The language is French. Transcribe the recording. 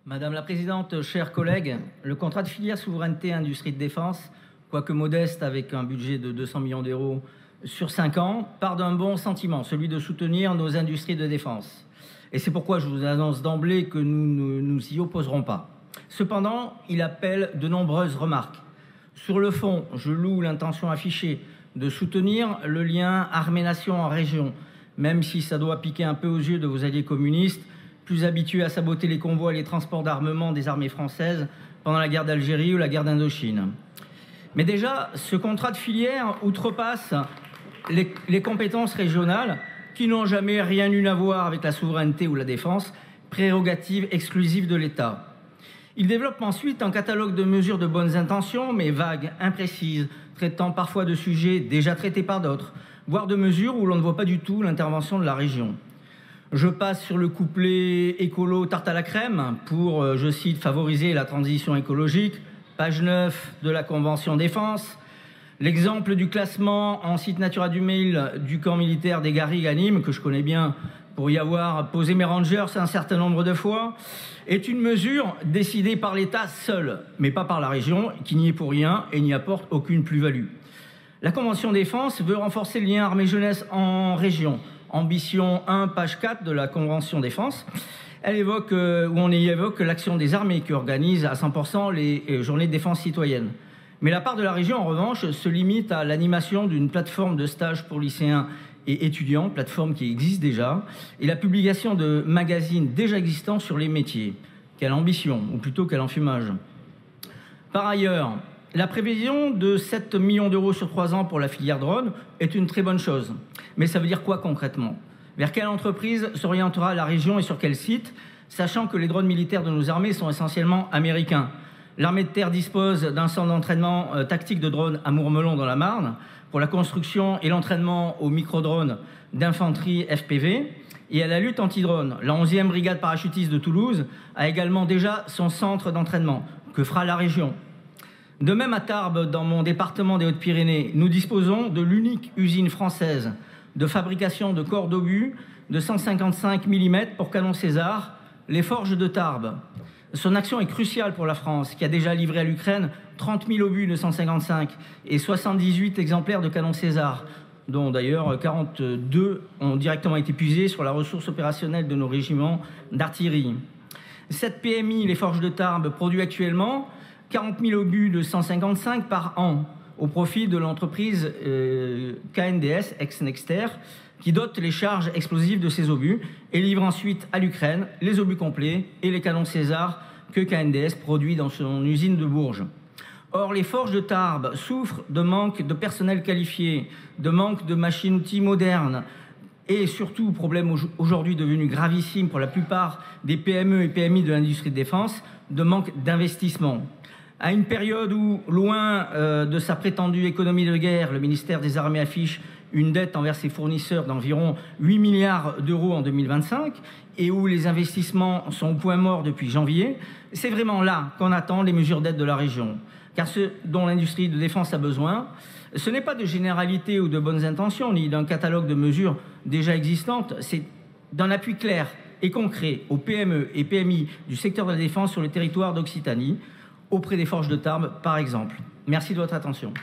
Madame la Présidente, chers collègues, le contrat de filière souveraineté industrie de défense, quoique modeste avec un budget de 200 millions d'euros sur 5 ans, part d'un bon sentiment, celui de soutenir nos industries de défense. Et c'est pourquoi je vous annonce d'emblée que nous ne nous y opposerons pas. Cependant, il appelle de nombreuses remarques. Sur le fond, je loue l'intention affichée de soutenir le lien armée-nation en région, même si ça doit piquer un peu aux yeux de vos alliés communistes, plus habitués à saboter les convois et les transports d'armement des armées françaises pendant la guerre d'Algérie ou la guerre d'Indochine. Mais déjà, ce contrat de filière outrepasse les compétences régionales qui n'ont jamais rien eu à voir avec la souveraineté ou la défense, prérogative exclusive de l'État. Il développe ensuite un catalogue de mesures de bonnes intentions, mais vagues, imprécises, traitant parfois de sujets déjà traités par d'autres, voire de mesures où l'on ne voit pas du tout l'intervention de la région. Je passe sur le couplet écolo tarte à la crème pour, je cite, favoriser la transition écologique, page 9 de la Convention défense. L'exemple du classement en site Natura 2000 du camp militaire des Garrigues à Nîmes, que je connais bien pour y avoir posé mes rangers un certain nombre de fois, est une mesure décidée par l'État seul, mais pas par la région, qui n'y est pour rien et n'y apporte aucune plus-value. La Convention défense veut renforcer le lien armée-jeunesse en région. Ambition 1, page 4 de la Convention défense. On y évoque l'action des armées qui organise à 100% les journées de défense citoyenne. Mais la part de la région, en revanche, se limite à l'animation d'une plateforme de stage pour lycéens et étudiants, plateforme qui existe déjà, et la publication de magazines déjà existants sur les métiers. Quelle ambition, ou plutôt quel enfumage. Par ailleurs, la prévision de 7 millions d'euros sur 3 ans pour la filière drone est une très bonne chose. Mais ça veut dire quoi concrètement? Vers quelle entreprise s'orientera la région et sur quel site, sachant que les drones militaires de nos armées sont essentiellement américains? L'armée de terre dispose d'un centre d'entraînement tactique de drones à Mourmelon dans la Marne pour la construction et l'entraînement aux micro-drones d'infanterie FPV et à la lutte anti-drone. La 11e brigade parachutiste de Toulouse a également déjà son centre d'entraînement. Que fera la région? De même à Tarbes, dans mon département des Hautes-Pyrénées, nous disposons de l'unique usine française de fabrication de corps d'obus de 155 mm pour canon César, les Forges de Tarbes. Son action est cruciale pour la France, qui a déjà livré à l'Ukraine 30 000 obus de 155 et 78 exemplaires de canon César, dont d'ailleurs 42 ont directement été puisés sur la ressource opérationnelle de nos régiments d'artillerie. Cette PMI, les Forges de Tarbes, produit actuellement 40 000 obus de 155 par an au profit de l'entreprise KNDS, ex-Nexter, qui dote les charges explosives de ces obus et livre ensuite à l'Ukraine les obus complets et les canons César que KNDS produit dans son usine de Bourges. Or, les Forges de Tarbes souffrent de manque de personnel qualifié, de manque de machines-outils modernes et surtout, problème aujourd'hui devenu gravissime pour la plupart des PME et PMI de l'industrie de défense, de manque d'investissement. À une période où, loin de sa prétendue économie de guerre, le ministère des Armées affiche une dette envers ses fournisseurs d'environ 8 milliards d'euros en 2025 et où les investissements sont au point mort depuis janvier, c'est vraiment là qu'on attend les mesures d'aide de la région. Car ce dont l'industrie de défense a besoin, ce n'est pas de généralité ou de bonnes intentions, ni d'un catalogue de mesures déjà existantes, c'est d'un appui clair et concret aux PME et PMI du secteur de la défense sur le territoire d'Occitanie, auprès des Forges de Tarbes, par exemple. Merci de votre attention.